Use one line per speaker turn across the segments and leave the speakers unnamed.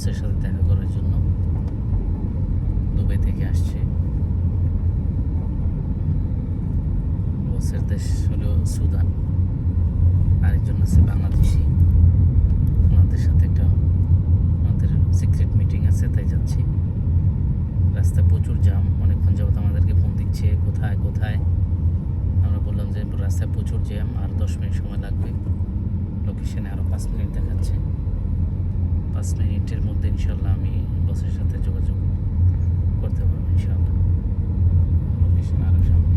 বসের সাথে দেখা করার জন্য। দুবাই থেকে আসছে। বসের দেশ হলো সুদান, আরেকজন আছে বাংলাদেশি। ওনাদের সাথে একটা আমাদের সিক্রেট মিটিং আছে, তাই যাচ্ছি। রাস্তায় প্রচুর জ্যাম, অনেকক্ষণ যাবত আমাদেরকে ফোন দিচ্ছে কোথায় কোথায়। আমরা বললাম যে রাস্তায় প্রচুর জ্যাম, আর 10 মিনিট সময় লাগবে। লোকেশনে আরও 5 মিনিট দেখাচ্ছে। 5 মিনিটের মধ্যে ইনশাল্লাহ আমি বসের সাথে যোগাযোগ করতে পারবো ইনশাল্লাহ। লোকেশন আরও সামনে।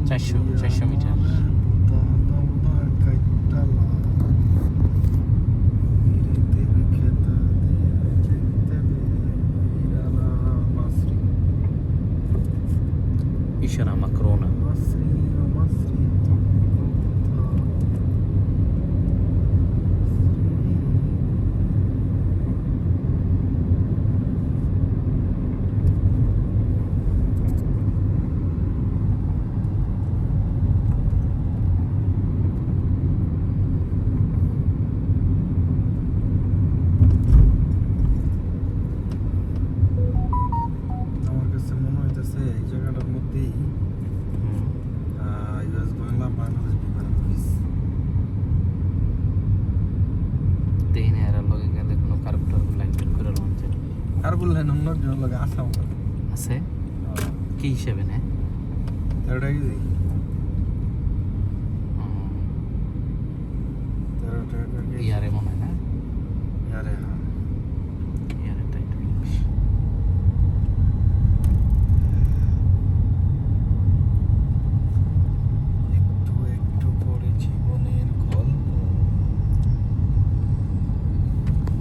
চারশো মিটার। ইশারা মাকরোনা।
এই জায়গাটার মধ্যেই ইউএস বাংলা বাংলাদেশ বিমান অফিস।
দেখি না এরা লগে গেলে কোনো কার্বুটার লাইন বের করে লঞ্চ
কার্বুল লাইন অন্য জন লগে আসাম
আছে কি হিসেবে নেয়?
তেরোটা কেজি 13 টাকা
ইয়ারে মনে হয় না।
ইয়ারে হ্যাঁ